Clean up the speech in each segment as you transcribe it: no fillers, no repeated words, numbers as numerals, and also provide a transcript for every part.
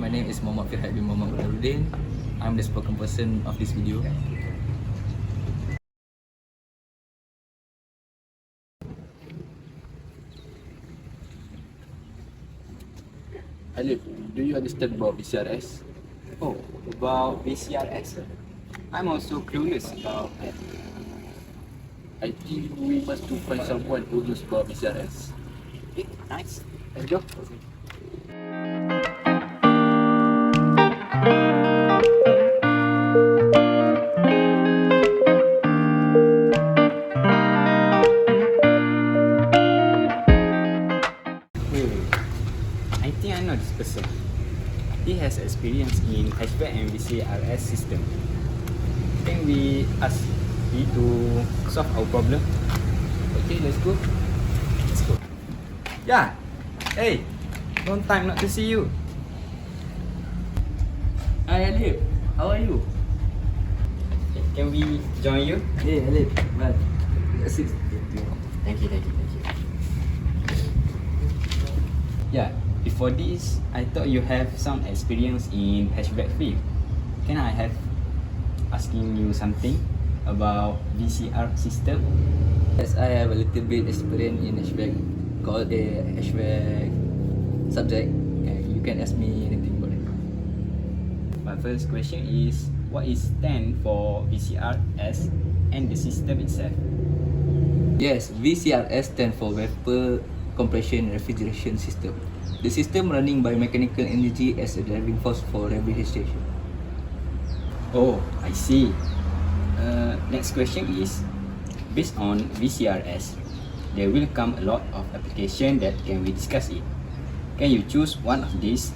My name is Muhammad Hvac bin Muhammad Badarudin. I'm the spoken person of this video. ALIFF, do you understand about VCRS? Oh, about VCRS? I'm also clueless about that. I think we must to find someone who knows about VCRS. Okay, nice. Let's go. I think I know this person. He has experience in Hvac and VCRS system. Can we ask him to solve our problem? Okay, let's go. Let's go. Yeah. Hey, long time not to see you. Hi ALIFF, how are you? Can we join you? Hey ALIFF, well, sit. Thank you. Yeah, before this, I thought you have some experience in Hvac field. Can I have asking you something about VCR system? Yes, I have a little bit experience in Hvac, called a Hvac subject, and you can ask me anything about it. My first question is, what is stand for VCRS and the system itself? Yes, VCRS stands for Vapor Compression Refrigeration System. The system running by mechanical energy as a driving force for refrigeration. Oh, I see. Next question is, based on VCRS, there will come a lot of application that can we discuss it. Can you choose one of these?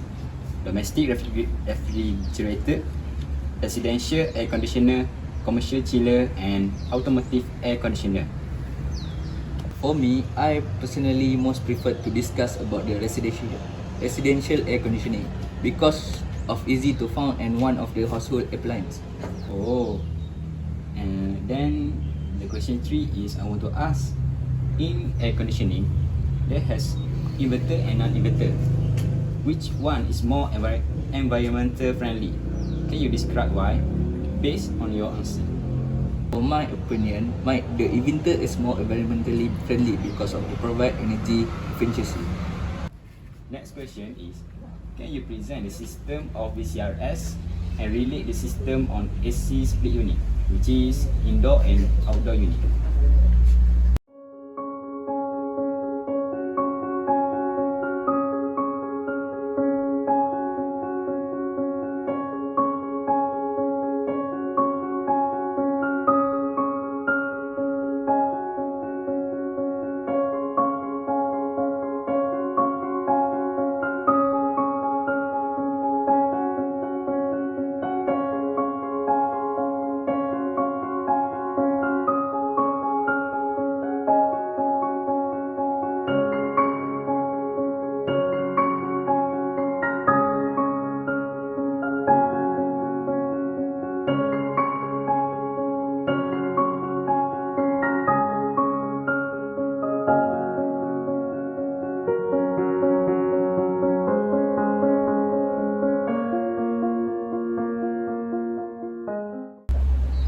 Domestic refrigerator, residential air conditioner, commercial chiller, and automotive air conditioner. For me, I personally most prefer to discuss about the residential air conditioning because of easy to find and one of the household appliance. Oh, and then the question 3 is I want to ask, in air conditioning, there has inverter and non-inverter. Which one is more environmental friendly? Can you describe why, based on your answer? For my opinion, the inverter is more environmentally friendly because of the provide energy efficiency. Next question is, can you present the system of VCRS and relate the system on AC split unit, which is indoor and outdoor unit?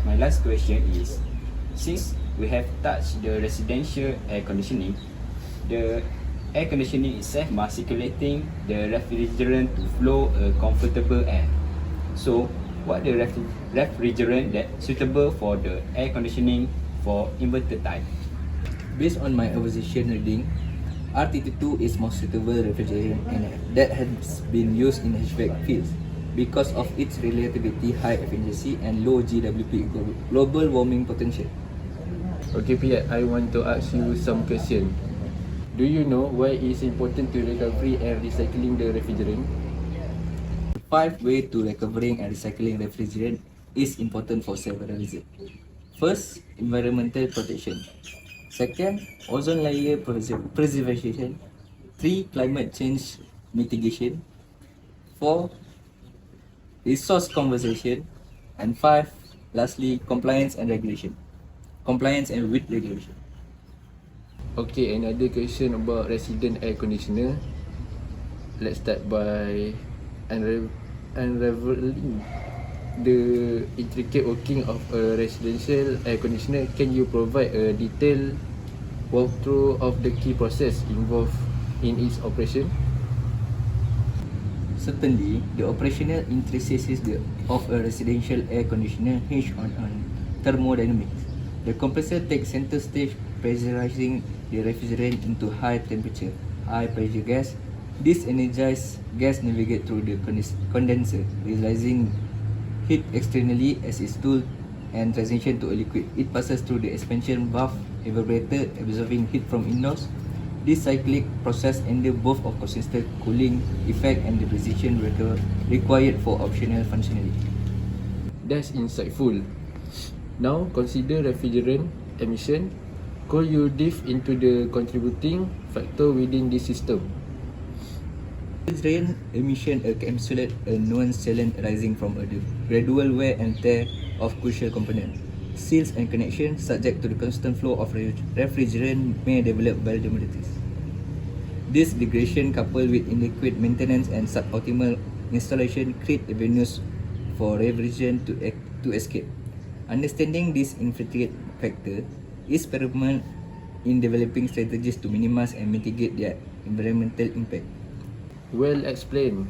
My last question is, since we have touched the residential air conditioning, the air conditioning itself must circulating the refrigerant to flow a comfortable air. So, what the refrigerant that suitable for the air conditioning for inverter type? Based on my observation reading, R32 is most suitable refrigerant and that has been used in HVAC fields because of its relatively high efficiency and low GWP global warming potential. Okay, Hvac, I want to ask you some question. Do you know why it's important to recovery and recycling the refrigerant? 5 ways to recovering and recycling refrigerant is important for several reasons. First, environmental protection. Second, ozone layer preservation. 3, climate change mitigation. 4, resource conservation. And 5, lastly, compliance and regulation. Compliance and with regulation. Okay, another question about resident air conditioner. Let's start by unraveling the intricate working of a residential air conditioner, can you provide a detailed walkthrough of the key process involved in its operation? Certainly, the operational intricacies of a residential air conditioner hinge on thermodynamics. The compressor takes center stage, pressurizing the refrigerant into high temperature, high pressure gas. This energized gas navigates through the condenser, releasing heat externally as its cooled and transition to a liquid. It passes through the expansion valve evaporator, absorbing heat from indoors. This cyclic process entails both of consistent cooling effect and the precision required for optional functionality. That's insightful. Now consider refrigerant emission. Could you dive into the contributing factor within this system? Refrigerant emission encapsulate a nuanced challenge arising from a gradual wear and tear of crucial components. Seals and connections subject to the constant flow of refrigerant may develop vulnerabilities. This degradation, coupled with inadequate maintenance and suboptimal installation, create avenues for refrigerant to escape. Understanding this intricate factor is paramount in developing strategies to minimize and mitigate their environmental impact. Well explained.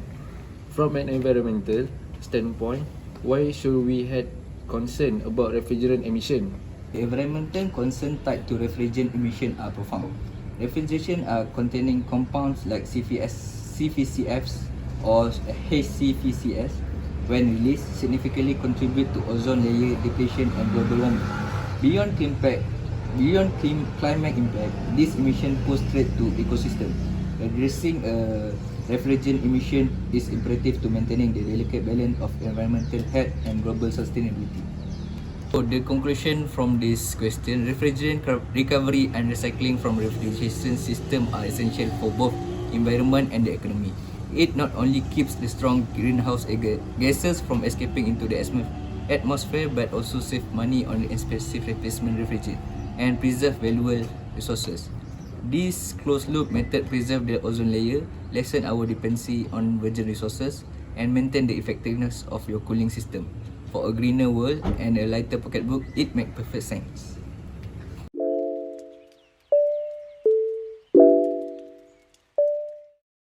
From an environmental standpoint, why should we have concern about refrigerant emission? The environmental concerns tied to refrigerant emission are profound. Refrigeration are containing compounds like CFCs or HCFCs, when released, significantly contribute to ozone layer depletion and global warming. Beyond climate impact, this emission pose threat to ecosystem. Addressing refrigerant emission is imperative to maintaining the delicate balance of environmental health and global sustainability. So the conclusion from this question, refrigerant recovery and recycling from refrigeration system are essential for both environment and the economy. It not only keeps the strong greenhouse gases from escaping into the atmosphere, but also save money on the expensive replacement refrigerant and preserve valuable resources. This closed-loop method preserves the ozone layer, lessen our dependency on virgin resources, and maintain the effectiveness of your cooling system. For a greener world and a lighter pocketbook, it makes perfect sense.